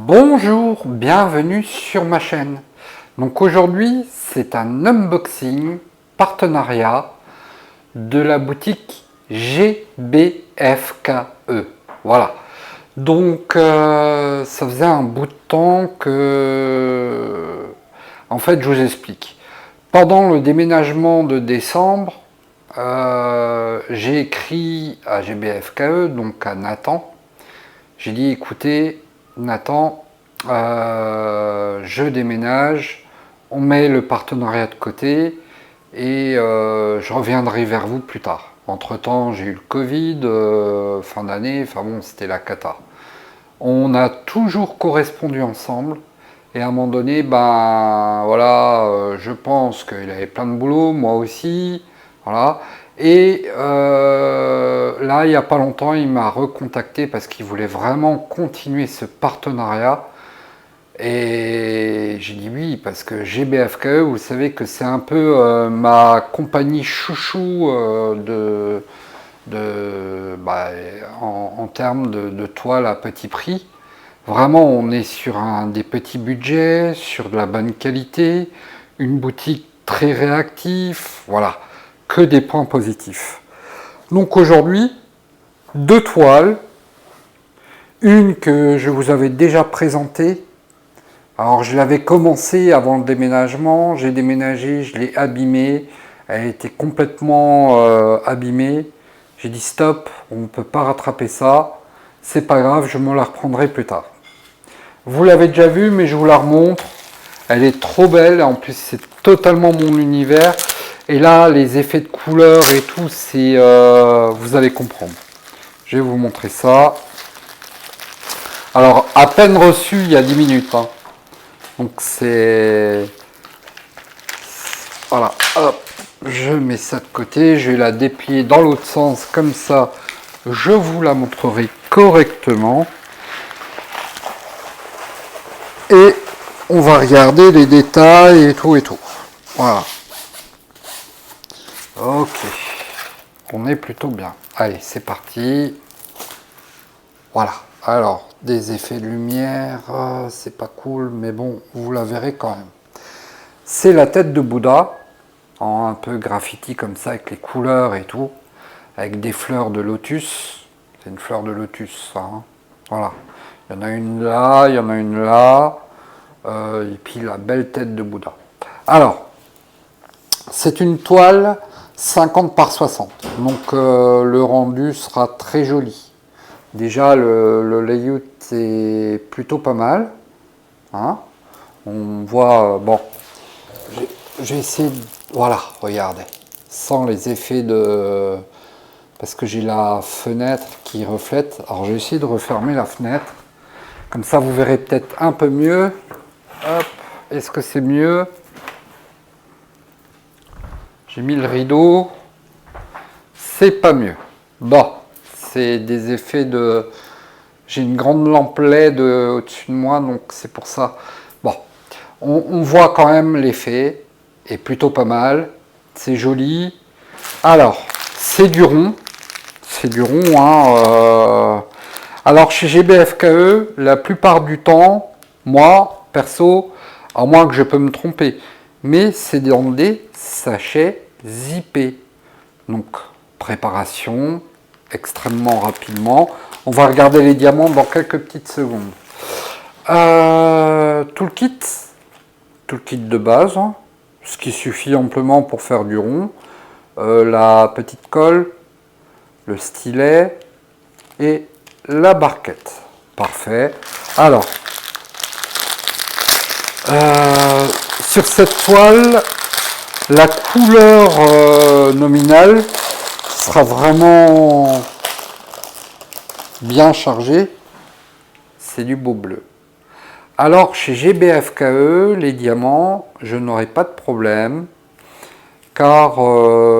Bonjour, bienvenue sur ma chaîne. Donc aujourd'hui, c'est un unboxing partenariat de la boutique GBFKE. Voilà. Donc ça faisait un bout de temps que... En fait, je vous explique. Pendant le déménagement de décembre, j'ai écrit à GBFKE, donc à Nathan. J'ai dit, écoutez, Nathan, je déménage, on met le partenariat de côté et je reviendrai vers vous plus tard. Entre-temps, j'ai eu le Covid, fin d'année, enfin bon, c'était la cata. On a toujours correspondu ensemble et à un moment donné, ben voilà, je pense qu'il avait plein de boulot, moi aussi, voilà. Et là, il n'y a pas longtemps, il m'a recontacté parce qu'il voulait vraiment continuer ce partenariat. Et j'ai dit oui, parce que GBFKE, vous savez que c'est un peu ma compagnie chouchou en termes de toile à petit prix. Vraiment, on est sur des petits budgets, sur de la bonne qualité, une boutique très réactive, voilà, que des points positifs. Donc aujourd'hui, deux toiles, une que je vous avais déjà présentée. Alors je l'avais commencé avant le déménagement, j'ai déménagé, je l'ai abîmée, elle était complètement abîmée. J'ai dit stop, on ne peut pas rattraper ça, c'est pas grave, je me la reprendrai plus tard. Vous l'avez déjà vue, mais je vous la remontre. Elle est trop belle, en plus c'est totalement mon univers. Et là, les effets de couleur et tout, c'est, vous allez comprendre. Je vais vous montrer ça. Alors, à peine reçu il y a 10 minutes. Hein. Donc c'est... Voilà, hop, je mets ça de côté. Je vais la déplier dans l'autre sens, comme ça, je vous la montrerai correctement. Et on va regarder les détails et tout et tout. Voilà. Ok. On est plutôt bien. Allez, c'est parti. Voilà. Alors, des effets de lumière, c'est pas cool, mais bon, vous la verrez quand même. C'est la tête de Bouddha, en un peu graffiti comme ça, avec les couleurs et tout, avec des fleurs de lotus. C'est une fleur de lotus, ça. Hein. Voilà. Il y en a une là, il y en a une là. Et puis la belle tête de Bouddha. Alors, c'est une toile 50 par 60. Donc le rendu sera très joli. Déjà le layout est plutôt pas mal. Hein. On voit, bon, j'ai essayé, voilà, regardez, sans les effets de... Parce que j'ai la fenêtre qui reflète. Alors j'ai essayé de refermer la fenêtre. Comme ça vous verrez peut-être un peu mieux. Hop, est-ce que c'est mieux? J'ai mis le rideau. C'est pas mieux. Bon, c'est des effets de... J'ai une grande lampe LED au-dessus de moi, donc c'est pour ça. Bon, on voit quand même l'effet. Est plutôt pas mal. C'est joli. Alors, c'est du rond. C'est du rond, hein. Alors, chez GBFKE, la plupart du temps, moi, perso, à moins que je peux me tromper, mais c'est dans des sachets zippés. Donc, préparation, extrêmement rapidement. On va regarder les diamants dans quelques petites secondes. Tout le kit de base, hein, ce qui suffit amplement pour faire du rond. La petite colle, le stylet et la barquette. Parfait. Alors, sur cette toile, la couleur nominale sera vraiment bien chargée. C'est du beau bleu. Alors, chez GBFKE, les diamants, je n'aurai pas de problème. Car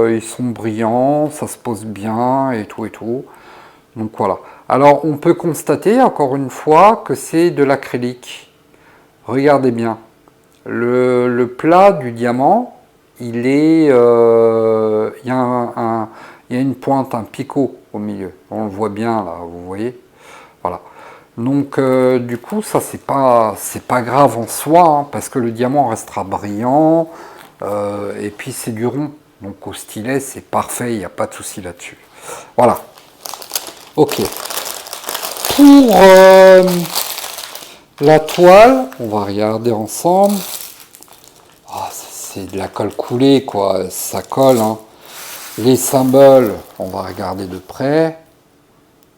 ils sont brillants, ça se pose bien et tout et tout. Donc voilà. Alors on peut constater encore une fois que c'est de l'acrylique. Regardez bien. Le plat du diamant, il est, il y a une pointe, un picot au milieu. On le voit bien là, vous voyez. Voilà. Donc du coup, ça c'est pas grave en soi, hein, parce que le diamant restera brillant, et puis c'est du rond. Donc au stylet, c'est parfait, il n'y a pas de souci là-dessus. Voilà. Ok. Pour la toile, on va regarder ensemble. Ah, c'est de la colle coulée, quoi. Ça colle, hein. Les symboles, on va regarder de près.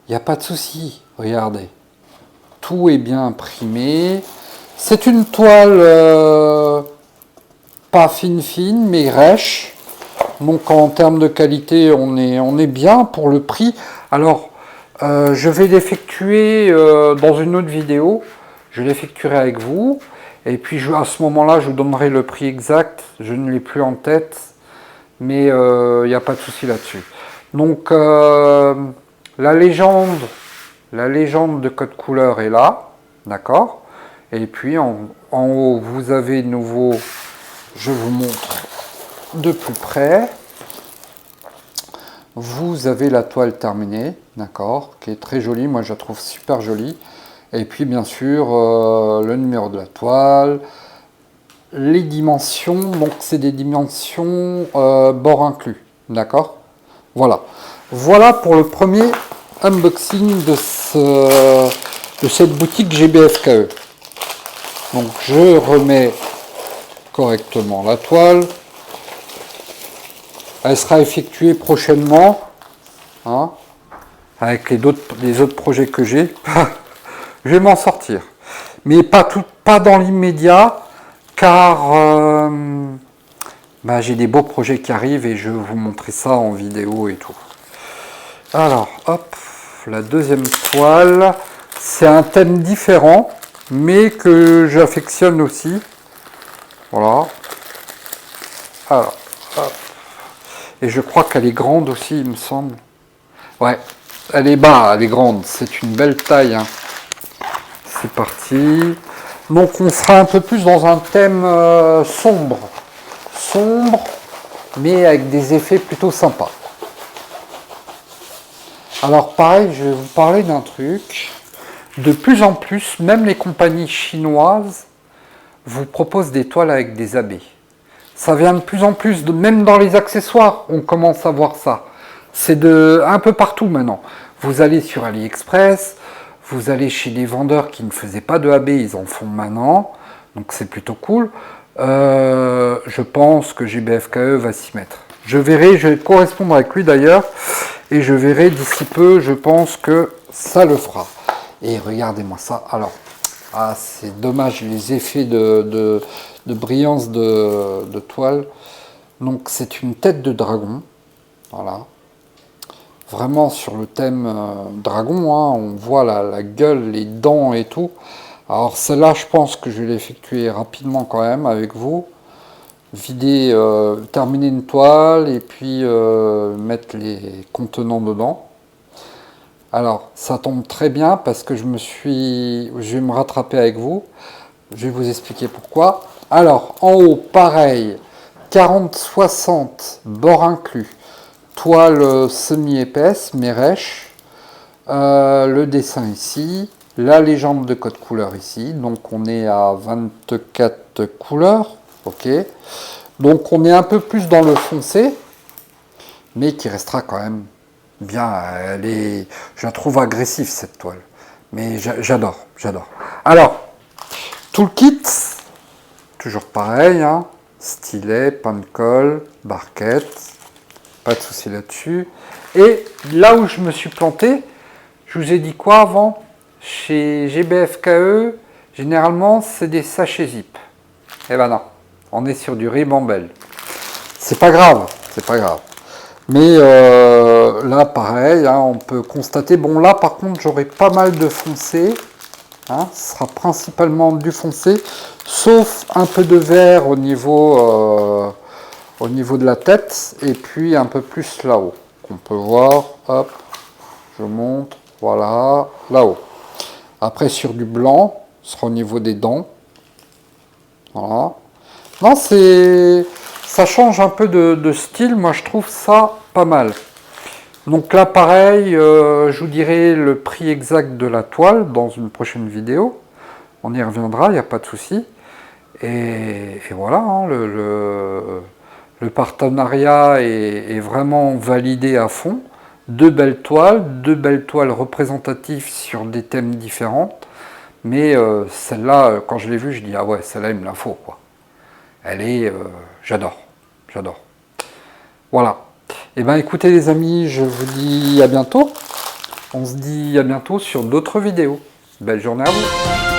Il n'y a pas de souci. Regardez. Tout est bien imprimé. C'est une toile pas fine, mais rêche. Donc en termes de qualité, on est bien pour le prix. Alors, je vais l'effectuer dans une autre vidéo. Je l'effectuerai avec vous. Et puis à ce moment-là, je vous donnerai le prix exact. Je ne l'ai plus en tête. Mais il n'y a pas de souci là-dessus. Donc la légende de code couleur est là. D'accord. Et puis en haut, vous avez de nouveau, je vous montre de plus près. Vous avez la toile terminée, d'accord, qui est très jolie, moi je la trouve super jolie. Et puis bien sûr, le numéro de la toile, les dimensions, donc c'est des dimensions bord inclus, d'accord. Voilà. Voilà pour le premier unboxing de cette boutique GBFKE. Donc je remets correctement la toile. Elle sera effectuée prochainement, hein, avec les autres projets que j'ai. Je vais m'en sortir. Mais pas dans l'immédiat, car j'ai des beaux projets qui arrivent et je vais vous montrer ça en vidéo et tout. Alors, hop, la deuxième toile. C'est un thème différent, mais que j'affectionne aussi. Voilà. Alors, hop. Et je crois qu'elle est grande aussi, il me semble. Ouais, elle est grande. C'est une belle taille, hein. C'est parti. Donc on sera un peu plus dans un thème sombre. Sombre, mais avec des effets plutôt sympas. Alors pareil, je vais vous parler d'un truc. De plus en plus, même les compagnies chinoises vous proposent des toiles avec des abeilles. Ça vient de plus en plus, même dans les accessoires, on commence à voir ça. C'est un peu partout maintenant. Vous allez sur AliExpress, vous allez chez des vendeurs qui ne faisaient pas de AB, ils en font maintenant. Donc c'est plutôt cool. Je pense que GBFKE va s'y mettre. Je verrai, je vais correspondre avec lui d'ailleurs. Et je verrai d'ici peu, je pense que ça le fera. Et regardez-moi ça. Alors, c'est dommage les effets de brillance de toile. Donc c'est une tête de dragon. Voilà. Vraiment sur le thème dragon, hein, on voit la gueule, les dents et tout. Alors celle-là, je pense que je vais l'effectuer rapidement quand même avec vous. Vider, terminer une toile et puis mettre les contenants dedans. Alors ça tombe très bien parce que je vais me rattraper avec vous. Je vais vous expliquer pourquoi. Alors en haut, pareil, 40-60, bord inclus. Toile semi-épaisse, mais rêche. Le dessin ici. La légende de code couleur ici. Donc on est à 24 couleurs. Ok. Donc on est un peu plus dans le foncé. Mais qui restera quand même bien. Je la trouve agressive cette toile. Mais j'adore. Alors, tout le kit. Toujours pareil. Hein, stylet, pain de colle, barquette. Pas de souci là-dessus. Et là où je me suis planté, je vous ai dit quoi avant? Chez GBFKE, généralement, c'est des sachets zip. Eh ben non, on est sur du ribambelle. C'est pas grave. Mais là, pareil, hein, on peut constater. Bon, là, par contre, j'aurai pas mal de foncé. Hein, ce sera principalement du foncé, sauf un peu de vert au niveau de la tête, et puis un peu plus là-haut. On peut voir, hop, je montre, voilà, là-haut. Après sur du blanc, ce sera au niveau des dents. Voilà. Non, ça change un peu de style, moi je trouve ça pas mal. Donc là, pareil, je vous dirai le prix exact de la toile dans une prochaine vidéo. On y reviendra, il n'y a pas de souci. Et voilà, hein, le partenariat est vraiment validé à fond. Deux belles toiles représentatives sur des thèmes différents. Mais celle-là, quand je l'ai vue, je dis, ah ouais, celle-là, il me la faut, quoi. Elle est... j'adore, j'adore. Voilà. Eh bien, écoutez les amis, je vous dis à bientôt. On se dit à bientôt sur d'autres vidéos. Belle journée à vous.